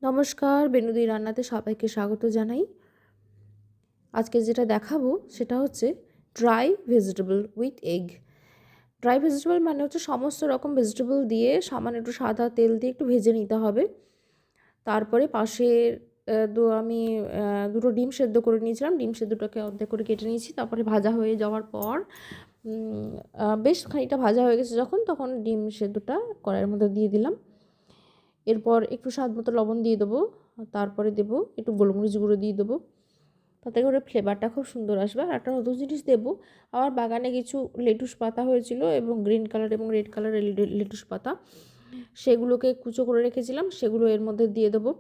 নমস্কার, বেনুদি রান্নাতে সবাইকে স্বাগত জানাই। আজকে যেটা দেখাবো সেটা হচ্ছে dry vegetable with egg. Dry vegetable মানে হচ্ছে সমস্ত রকম ভেজিটেবল দিয়ে সামান্য একটু সাদা তেল দিয়ে একটু ভেজে নিতে হবে। তারপরে পাশে আমি দুটো ডিম সেদ্ধ করে নিয়েছিলাম। ডিম সেদ্ধটাকে অর্ধেক করে কেটে নিয়েছি। তারপরে ভাজা হয়ে যাওয়ার পর বেশ খানিকটা ভাজা হয়ে গেছে যখন, তখন ডিম সেদ্ধটা কড়াইয়ের মধ্যে দিয়ে দিলাম। এরপর একটু স্বাদ মতো লবণ দিয়ে দেবো, তারপরে দেবো একটু গোলমরিচ গুঁড়ো দিয়ে দেবো, তাতে করে ফ্লেভারটা খুব সুন্দর আসবে। আর একটা নতুন জিনিস দেবো, আমার বাগানে কিছু লেটুস পাতা হয়েছিল এবং গ্রিন কালার এবং রেড কালারের লেটুস পাতা, সেগুলোকে কুচো করে রেখেছিলাম, সেগুলো এর মধ্যে দিয়ে দেবো।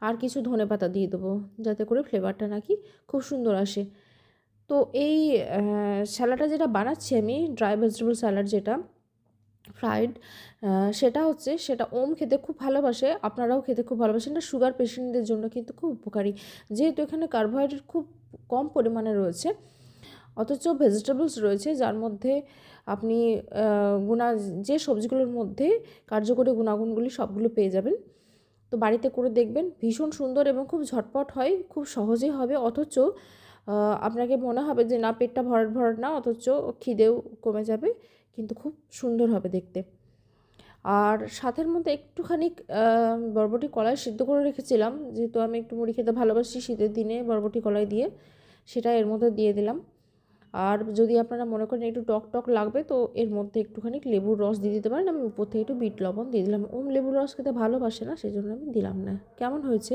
আর কিছু ধনেপাতা দিয়ে দেবো, যাতে করে ফ্লেভারটা নাকি খুব সুন্দর আসে। তো এই স্যালাডটা যেটা বানাচ্ছি আমি, ড্রাই ভেজিটেবল স্যালাড যেটা ফ্রাইড, সেটা ওম খেতে খুব ভালোবাসে, আপনারাও খেতে খুব ভালোবাসেন। এটা সুগার পেশেন্টদের জন্য কিন্তু খুব উপকারী, যেহেতু এখানে কার্বোহাইড্রেট খুব কম পরিমাণে রয়েছে, অথচ ভেজিটেবলস রয়েছে যার মধ্যে আপনি যে সবজিগুলোর মধ্যে কার্যকরী গুণাগুণগুলি সবগুলো পেয়ে যাবেন। তো বাড়িতে করে দেখবেন, ভীষণ সুন্দর এবং খুব ঝটপট হয়, খুব সহজেই হবে। অথচ আপনাকে মনে হবে যে না, পেটটা ভরাট ভরাট না, অথচ খিদেও কমে যাবে, কিন্তু খুব সুন্দর হবে দেখতে। আর সাথের মধ্যে একটুখানি বরবটি কলাই সিদ্ধ করে রেখেছিলাম, যেহেতু আমি একটু মুড়ি খেতে ভালোবাসি শীতের দিনে, বরবটি কলাই দিয়ে সেটা এর মধ্যে দিয়ে দিলাম। আর যদি আপনারা মনে করেন একটু টক টক লাগবে, তো এর মধ্যে একটুখানি লেবুর রস দিয়ে দিতে পারেন। আমি উপর থেকে একটু বিট লবণ দিয়ে দিলাম। লেবুর রস খেতে ভালোবাসে না, সেই জন্য আমি দিলাম না। কেমন হয়েছে?